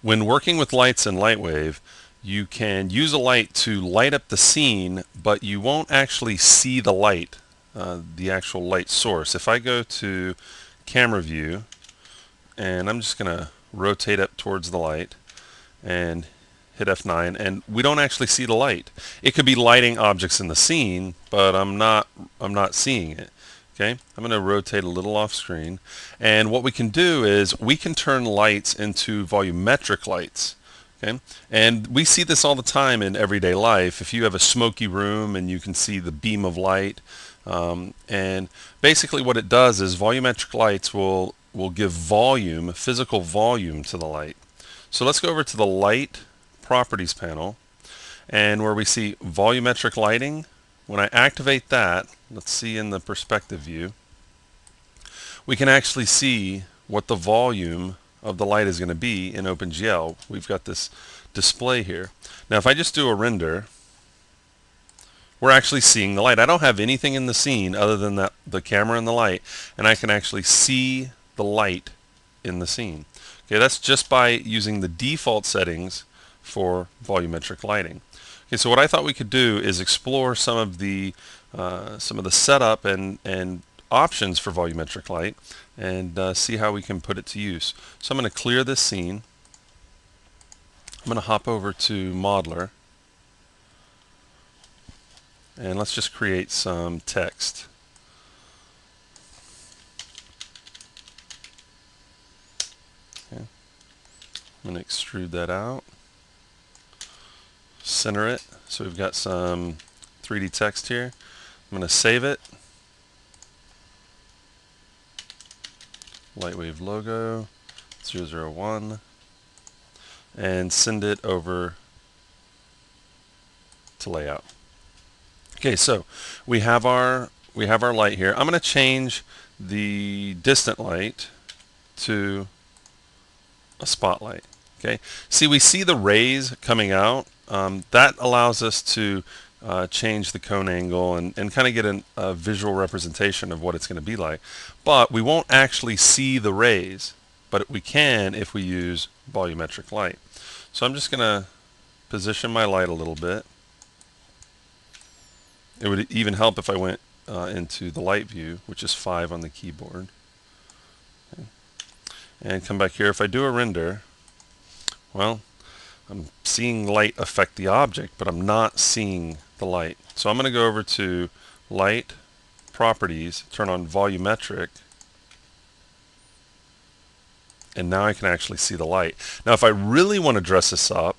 When working with lights in LightWave, you can use a light to light up the scene, but you won't actually see the light, the actual light source. If I go to camera view, and I'm just going to rotate up towards the light and hit F9, and we don't actually see the light. It could be lighting objects in the scene, but I'm not seeing it. Okay, I'm going to rotate a little off screen, and what we can do is we can turn lights into volumetric lights. Okay, and we see this all the time in everyday life. If you have a smoky room and you can see the beam of light, and basically what it does is volumetric lights will give volume, physical volume to the light. So let's go over to the light properties panel, and where we see volumetric lighting, when I activate that, let's see in the perspective view, we can actually see what the volume of the light is going to be in OpenGL. We've got this display here. Now if I just do a render, we're actually seeing the light. I don't have anything in the scene other than the camera and the light, and I can actually see the light in the scene. Okay, that's just by using the default settings for volumetric lighting. Okay, so what I thought we could do is explore some of the setup and options for volumetric light, and see how we can put it to use. So I'm going to clear this scene. I'm going to hop over to Modeler, and let's just create some text. Okay. I'm going to extrude that out, center it, so we've got some 3D text here. I'm going to save it, LightWave logo 001, and send it over to layout. Okay, so we have our light here. I'm going to change the distant light to a spotlight. Okay, we see the rays coming out. That allows us to change the cone angle and kind of get a visual representation of what it's going to be like. But we won't actually see the rays, but we can if we use volumetric light. So I'm just going to position my light a little bit. It would even help if I went into the light view, which is 5 on the keyboard. Okay. And come back here. If I do a render, well, I'm seeing light affect the object, but I'm not seeing the light. So I'm going to go over to Light, Properties, turn on Volumetric, and now I can actually see the light. Now if I really want to dress this up,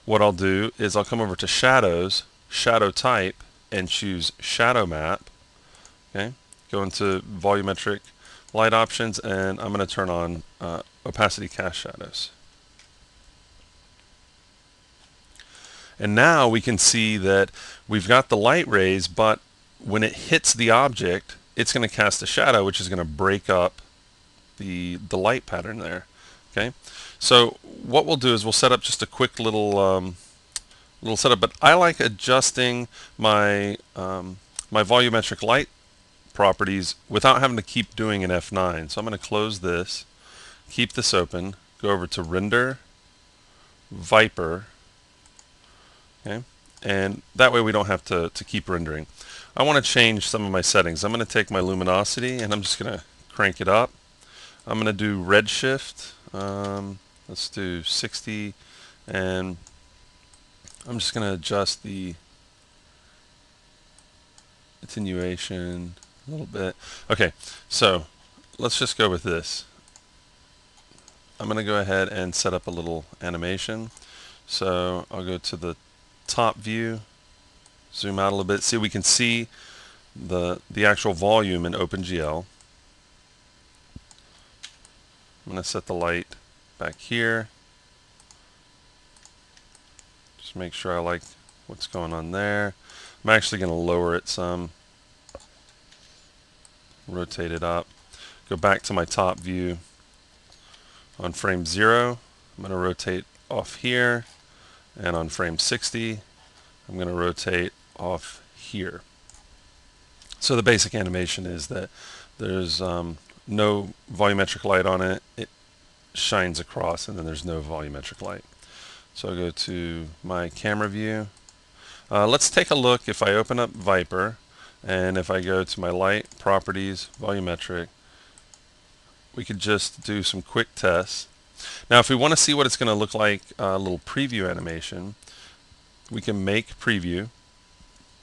what I'll do is I'll come over to Shadows, Shadow Type, and choose Shadow Map. Okay, go into Volumetric Light Options, and I'm going to turn on Opacity Cast Shadows. And now we can see that we've got the light rays, but when it hits the object, it's going to cast a shadow, which is going to break up the light pattern there. Okay, so what we'll do is we'll set up just a quick little setup, but I like adjusting my my volumetric light properties without having to keep doing an F9. So I'm going to close this, keep this open, go over to Render, Viper, okay, and that way we don't have to keep rendering. I want to change some of my settings. I'm going to take my luminosity and I'm just going to crank it up. I'm going to do redshift, let's do 60, and I'm just going to adjust the attenuation a little bit. Okay, so let's just go with this. I'm going to go ahead and set up a little animation. So I'll go to the top view, zoom out a little bit. See, we can see the actual volume in OpenGL. I'm going to set the light back here. Just make sure I like what's going on there. I'm actually going to lower it some, rotate it up, go back to my top view. On frame 0, I'm going to rotate off here, and on frame 60, I'm going to rotate off here. So the basic animation is that there's no volumetric light on it. shines across, and then there's no volumetric light. So I'll go to my camera view. Let's take a look. If I open up Viper and if I go to my light, properties, volumetric, we could just do some quick tests. Now if we want to see what it's going to look like, a little preview animation, we can make preview,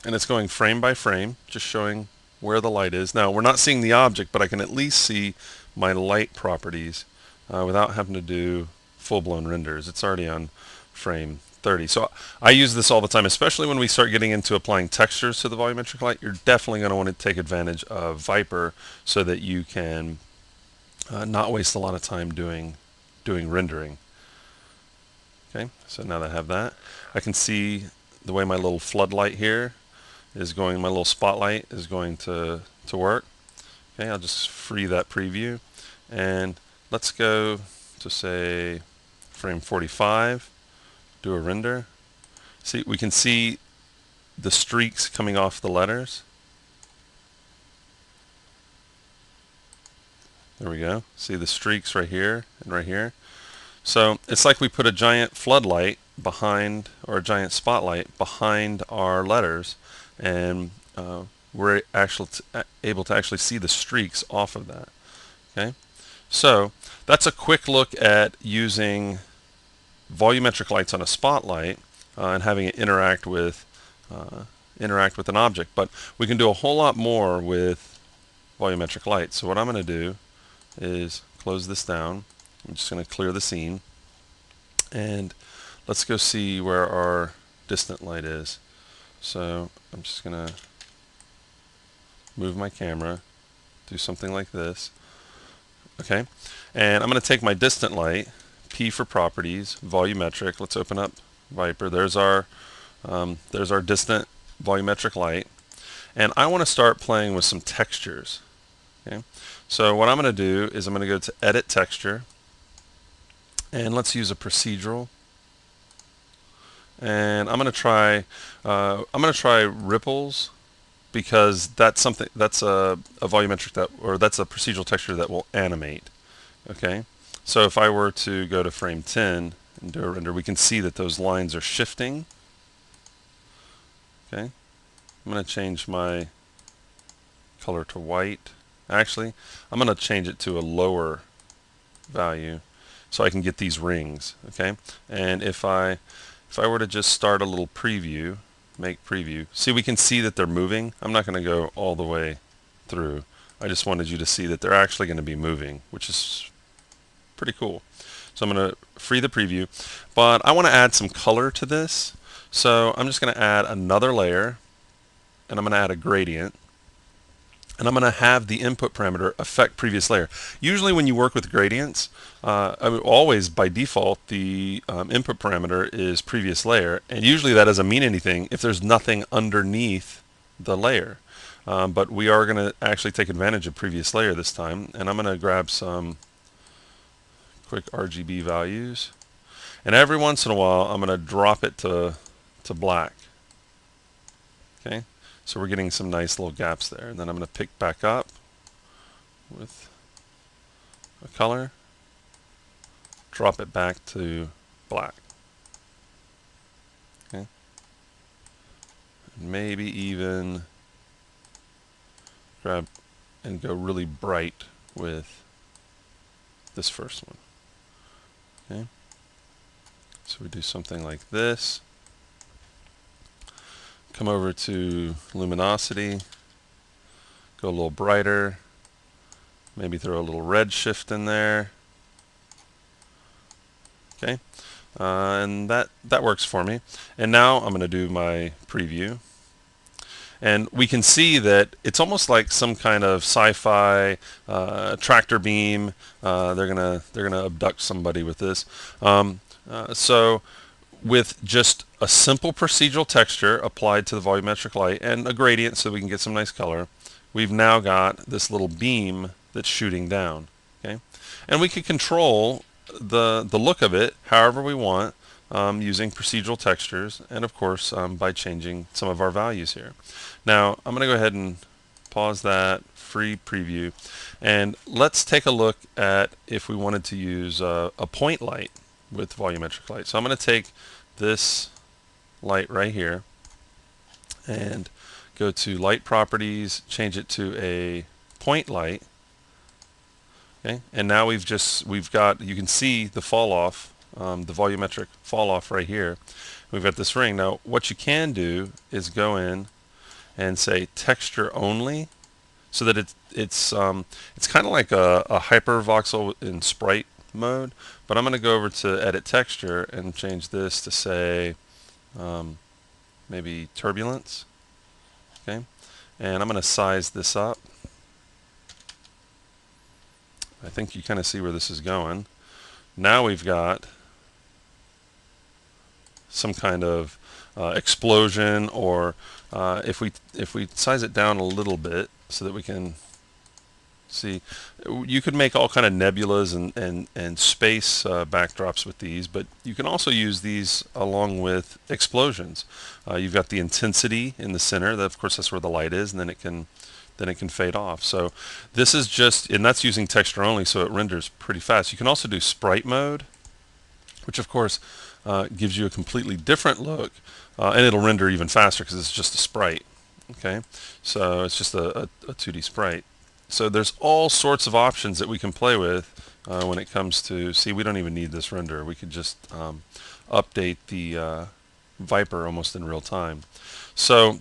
and it's going frame by frame, just showing where the light is. Now we're not seeing the object, but I can at least see my light properties without having to do full-blown renders. It's already on frame 30. So I use this all the time, especially when we start getting into applying textures to the volumetric light. You're definitely going to want to take advantage of Viper so that you can not waste a lot of time doing rendering. Okay, so now that I have that, I can see the way my little floodlight here is going, my little spotlight is going to work. Okay, I'll just free that preview, and let's go to say frame 45, do a render. See, we can see the streaks coming off the letters. There we go. See the streaks right here and right here. So it's like we put a giant floodlight behind, or a giant spotlight behind our letters, and we're actually able to actually see the streaks off of that. Okay, so that's a quick look at using volumetric lights on a spotlight and having it interact with an object. But we can do a whole lot more with volumetric light. So what I'm going to do is close this down. I'm just going to clear the scene, and let's go see where our distant light is. So I'm just going to move my camera, do something like this. Okay, and I'm going to take my distant light, P for properties, volumetric. Let's open up Viper. There's our distant volumetric light, and I want to start playing with some textures. Okay, so what I'm going to do is I'm going to go to Edit Texture, and let's use a procedural. And I'm going to try ripples, because that's something, that's a volumetric that's a procedural texture that will animate. Okay, so if I were to go to frame 10 and do a render, we can see that those lines are shifting. Okay, I'm going to change my color to white. Actually, I'm going to change it to a lower value so I can get these rings. Okay, and if I were to just start a little preview, make preview, see, we can see that they're moving. I'm not going to go all the way through. I just wanted you to see that they're actually going to be moving, which is pretty cool. So I'm going to free the preview, but I want to add some color to this. So I'm just going to add another layer, and I'm going to add a gradient, and I'm going to have the input parameter affect previous layer. Usually when you work with gradients, always by default the input parameter is previous layer, and usually that doesn't mean anything if there's nothing underneath the layer. But we are going to actually take advantage of previous layer this time, and I'm going to grab some quick RGB values, and every once in a while I'm going to drop it to black. Okay, so we're getting some nice little gaps there, and then I'm going to pick back up with a color, drop it back to black. Okay, maybe even grab and go really bright with this first one. Okay, so we do something like this. Come over to luminosity, go a little brighter, maybe throw a little red shift in there. Okay, and that works for me. And now I'm going to do my preview, and we can see that it's almost like some kind of sci-fi tractor beam. They're gonna abduct somebody with this. So with just a simple procedural texture applied to the volumetric light and a gradient so we can get some nice color, we've now got this little beam that's shooting down. Okay, and we could control the look of it however we want using procedural textures, and of course by changing some of our values here. Now I'm going to go ahead and pause that, free preview. And let's take a look at if we wanted to use a point light with volumetric light. So I'm going to take this light right here and go to light properties, change it to a point light. Okay, and now we've got, you can see the fall off, the volumetric fall off right here. We've got this ring. Now what you can do is go in and say texture only, so that it's kind of like a hypervoxel in sprite mode. But I'm going to go over to edit texture and change this to say maybe turbulence. Okay, and I'm going to size this up. I think you kind of see where this is going. Now we've got some kind of explosion, or if we size it down a little bit so that we can see, you could make all kind of nebulas and space backdrops with these, but you can also use these along with explosions. You've got the intensity in the center. That, of course, that's where the light is, and then it can fade off. So this is just, and that's using texture only, so it renders pretty fast. You can also do sprite mode, which of course gives you a completely different look, and it'll render even faster because it's just a sprite. Okay, so it's just a 2D sprite. So there's all sorts of options that we can play with when it comes to, see, we don't even need this render. We could just update the Viper almost in real time. So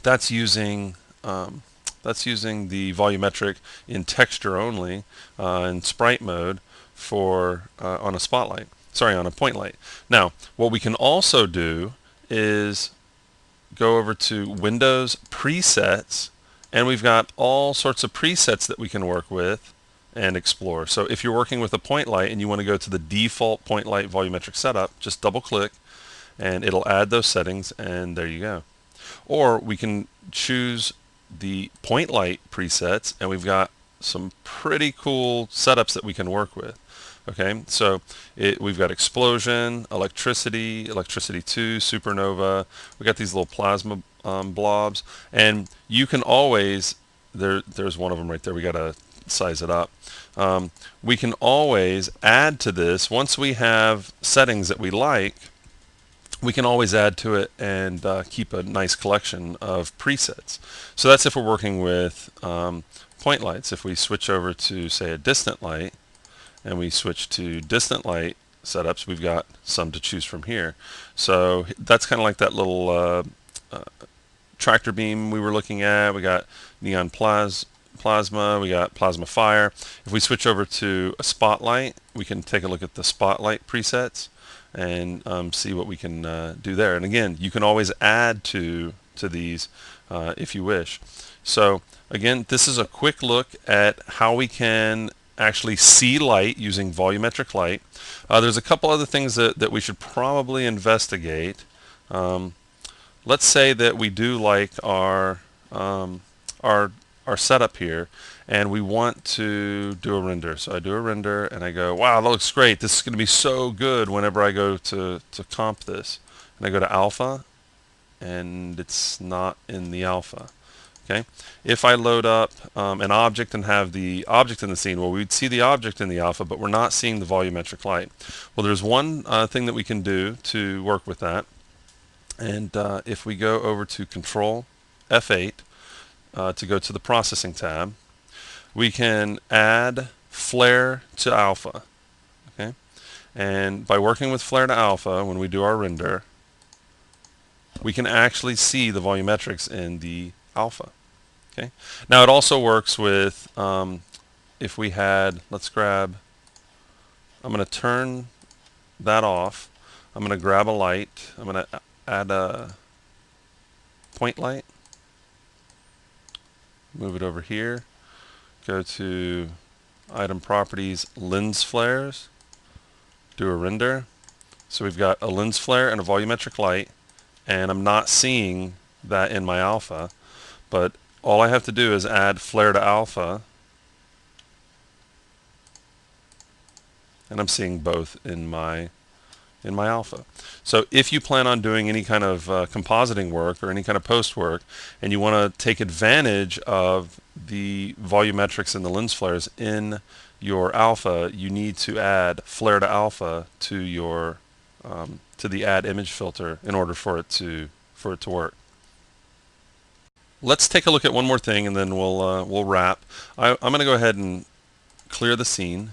that's using the volumetric in texture only in sprite mode for on a spotlight. Sorry, on a point light. Now, what we can also do is go over to Windows Presets, and we've got all sorts of presets that we can work with and explore. So if you're working with a point light and you want to go to the default point light volumetric setup, just double click and it'll add those settings, and there you go. Or we can choose the point light presets, and we've got some pretty cool setups that we can work with. Okay, so we've got explosion, electricity, electricity 2, supernova. We got these little plasma blobs, and you can always, there's one of them right there. We got to size it up. We can always add to this once we have settings that we like. We can always add to it and keep a nice collection of presets. So that's if we're working with point lights. If we switch over to, say, a distant light, and we switch to distant light setups, we've got some to choose from here. So that's kind of like that little tractor beam we were looking at. We got neon plasma, we got plasma fire. If we switch over to a spotlight, we can take a look at the spotlight presets and see what we can do there. And again, you can always add to these if you wish. So again, this is a quick look at how we can actually see light using volumetric light. There's a couple other things that we should probably investigate. Let's say that we do like our setup here, and we want to do a render. So I do a render, and I go, wow, that looks great. This is going to be so good whenever I go to comp this. And I go to alpha, and it's not in the alpha. Okay. If I load up an object and have the object in the scene, well, we'd see the object in the alpha, but we're not seeing the volumetric light. Well, there's one thing that we can do to work with that. And if we go over to Control F8 to go to the Processing tab, we can add flare to alpha. Okay. And by working with flare to alpha, when we do our render, we can actually see the volumetrics in the alpha. Okay. Now it also works with if we had, let's grab, I'm going to turn that off. I'm going to grab a light. I'm going to add a point light. Move it over here. Go to Item Properties, Lens Flares. Do a render. So we've got a lens flare and a volumetric light, and I'm not seeing that in my alpha, but all I have to do is add flare to alpha, and I'm seeing both in my in my alpha. So if you plan on doing any kind of compositing work or any kind of post work, and you want to take advantage of the volumetrics and the lens flares in your alpha, you need to add flare to alpha to your to the add image filter in order for it to work. Let's take a look at one more thing, and then we'll wrap. I'm going to go ahead and clear the scene,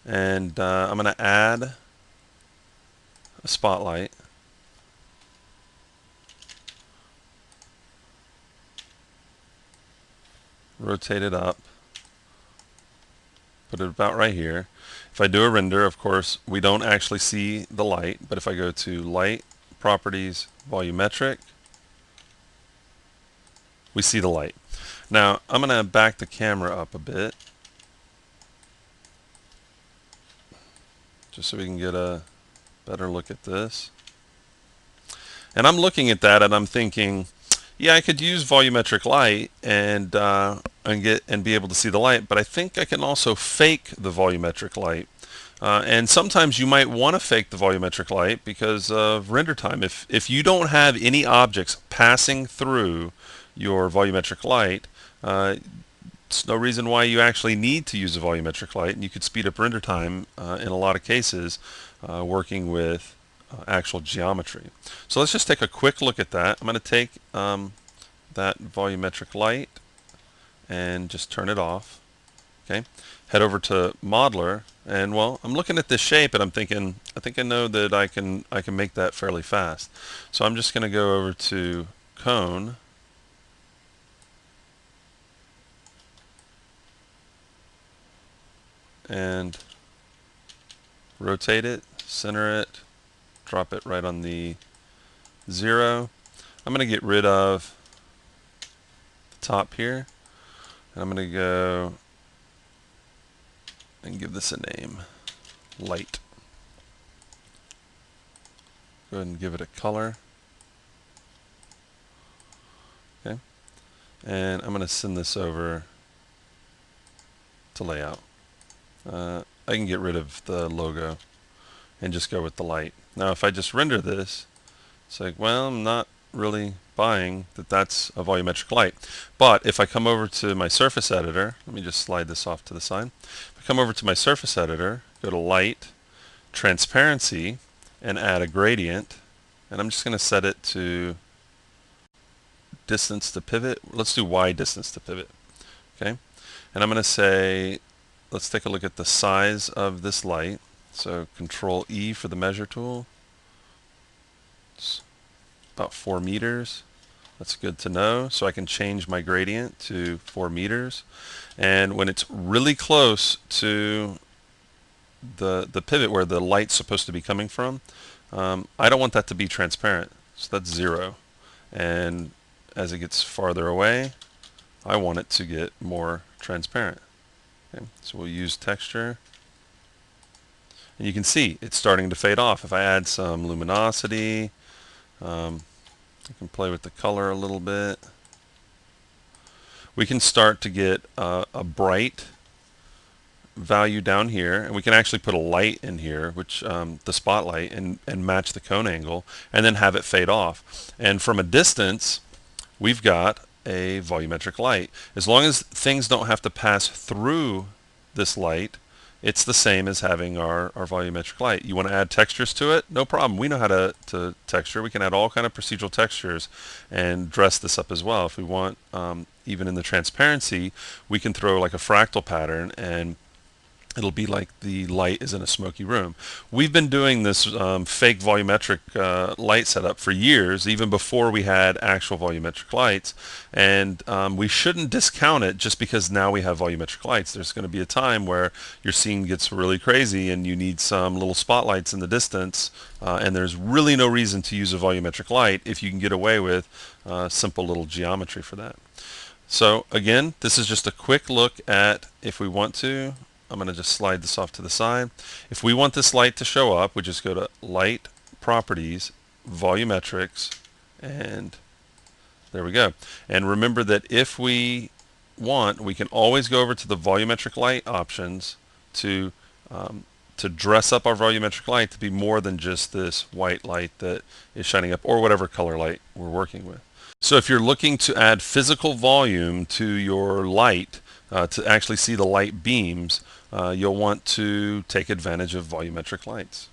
and I'm going to add a spotlight. Rotate it up. Put it about right here. If I do a render, of course, we don't actually see the light, but if I go to Light, Properties, Volumetric, we see the light. Now, I'm going to back the camera up a bit, just so we can get a better look at this. And I'm looking at that and I'm thinking, yeah, I could use volumetric light and be able to see the light, but I think I can also fake the volumetric light. And sometimes you might want to fake the volumetric light because of render time. If you don't have any objects passing through your volumetric light, there's no reason why you actually need to use a volumetric light, and you could speed up render time in a lot of cases working with actual geometry. So let's just take a quick look at that. I'm going to take that volumetric light and just turn it off. Okay, head over to Modeler, and well, I'm looking at this shape and I'm thinking, I think I know that I can make that fairly fast. So I'm just going to go over to Cone, and rotate it, center it, drop it right on the 0. I'm going to get rid of the top here, and I'm going to go and give this a name, Light. Go ahead and give it a color. Okay, and I'm going to send this over to Layout. I can get rid of the logo and just go with the light. Now if I just render this, it's like, well, I'm not really buying that that's a volumetric light. But if I come over to my surface editor, let me just slide this off to the side. If I come over to my surface editor, go to Light, Transparency, and add a gradient, and I'm just going to set it to distance to pivot. Let's do Y distance to pivot. Okay, and I'm going to say, let's take a look at the size of this light. So Control E for the measure tool. It's about 4 meters. That's good to know. So I can change my gradient to 4 meters. And when it's really close to the pivot where the light's supposed to be coming from, I don't want that to be transparent. So that's 0. And as it gets farther away, I want it to get more transparent. Okay, so we'll use texture. And you can see it's starting to fade off. If I add some luminosity, I can play with the color a little bit. We can start to get a bright value down here, and we can actually put a light in here, which the spotlight, and match the cone angle, and then have it fade off. And from a distance, we've got a volumetric light. As long as things don't have to pass through this light, it's the same as having our volumetric light. You want to add textures to it? No problem. We know how to texture. We can add all kind of procedural textures and dress this up as well. If we want, even in the transparency, we can throw like a fractal pattern, and it'll be like the light is in a smoky room. We've been doing this fake volumetric light setup for years, even before we had actual volumetric lights, and we shouldn't discount it just because now we have volumetric lights. There's going to be a time where your scene gets really crazy and you need some little spotlights in the distance, and there's really no reason to use a volumetric light if you can get away with simple little geometry for that. So again, this is just a quick look at, if we want to, I'm going to just slide this off to the side. If we want this light to show up, we just go to Light, Properties, Volumetrics, and there we go. And remember that if we want, we can always go over to the volumetric light options to to dress up our volumetric light to be more than just this white light that is shining up, or whatever color light we're working with. So if you're looking to add physical volume to your light, to actually see the light beams, you'll want to take advantage of volumetric lights.